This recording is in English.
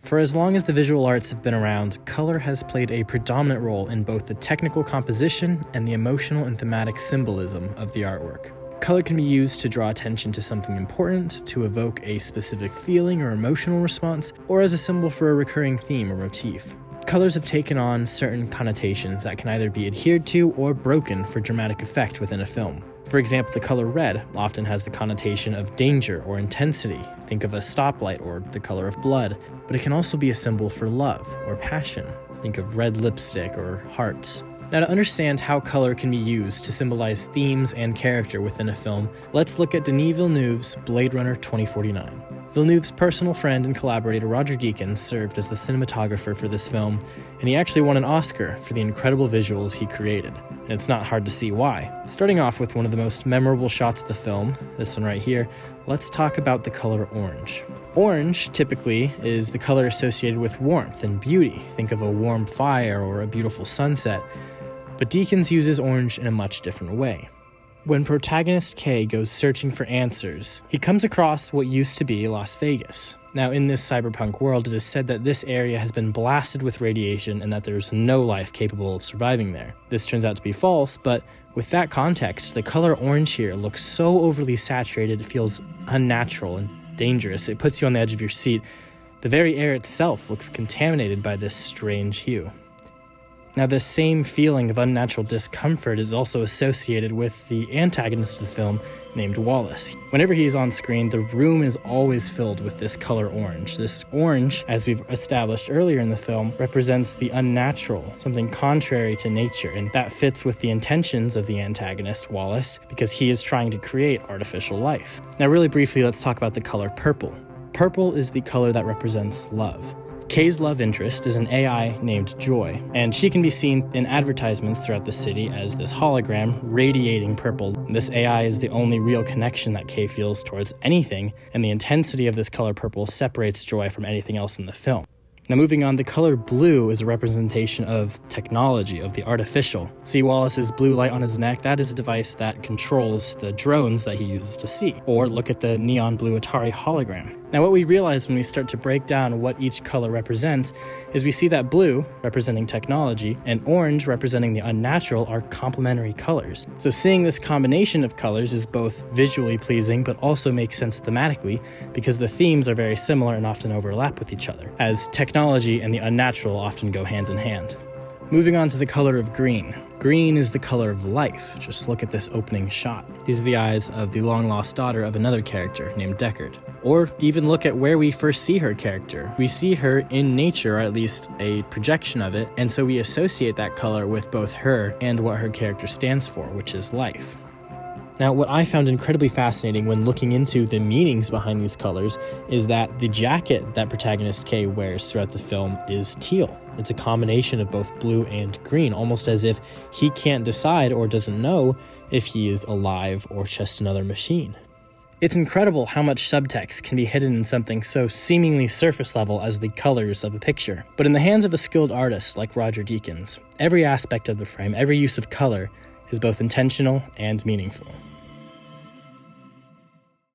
For as long as the visual arts have been around, color has played a predominant role in both the technical composition and the emotional and thematic symbolism of the artwork. Color can be used to draw attention to something important, to evoke a specific feeling or emotional response, or as a symbol for a recurring theme or motif. Colors have taken on certain connotations that can either be adhered to or broken for dramatic effect within a film. For example, the color red often has the connotation of danger or intensity. Think of a stoplight or the color of blood, but it can also be a symbol for love or passion. Think of red lipstick or hearts. Now, to understand how color can be used to symbolize themes and character within a film, let's look at Denis Villeneuve's Blade Runner 2049. Villeneuve's personal friend and collaborator Roger Deakins served as the cinematographer for this film, and he actually won an Oscar for the incredible visuals he created. And it's not hard to see why. Starting off with one of the most memorable shots of the film, this one right here, let's talk about the color orange. Orange, typically, is the color associated with warmth and beauty. Think of a warm fire or a beautiful sunset. But Deakins uses orange in a much different way. When protagonist Kay goes searching for answers, he comes across what used to be Las Vegas. Now, in this cyberpunk world, it is said that this area has been blasted with radiation and that there's no life capable of surviving there. This turns out to be false, but with that context, the color orange here looks so overly saturated it feels unnatural and dangerous. It puts you on the edge of your seat. The very air itself looks contaminated by this strange hue. Now, this same feeling of unnatural discomfort is also associated with the antagonist of the film named Wallace. Whenever he is on screen, the room is always filled with this color orange. This orange, as we've established earlier in the film, represents the unnatural, something contrary to nature, and that fits with the intentions of the antagonist, Wallace, because he is trying to create artificial life. Now, really briefly, let's talk about the color purple. Purple is the color that represents love. Kay's love interest is an AI named Joy, and she can be seen in advertisements throughout the city as this hologram radiating purple. This AI is the only real connection that Kay feels towards anything, and the intensity of this color purple separates Joy from anything else in the film. Now, moving on, the color blue is a representation of technology, of the artificial. See Wallace's blue light on his neck? That is a device that controls the drones that he uses to see. Or look at the neon blue Atari hologram. Now, what we realize when we start to break down what each color represents is we see that blue, representing technology, and orange, representing the unnatural, are complementary colors. So seeing this combination of colors is both visually pleasing, but also makes sense thematically, because the themes are very similar and often overlap with each other, as technology and the unnatural often go hand in hand. Moving on to the color of green. Green is the color of life. Just look at this opening shot. These are the eyes of the long-lost daughter of another character named Deckard. Or even look at where we first see her character. We see her in nature, or at least a projection of it, and so we associate that color with both her and what her character stands for, which is life. Now, what I found incredibly fascinating when looking into the meanings behind these colors is that the jacket that protagonist Kay wears throughout the film is teal. It's a combination of both blue and green, almost as if he can't decide or doesn't know if he is alive or just another machine. It's incredible how much subtext can be hidden in something so seemingly surface level as the colors of a picture. But in the hands of a skilled artist like Roger Deakins, every aspect of the frame, every use of color, is both intentional and meaningful.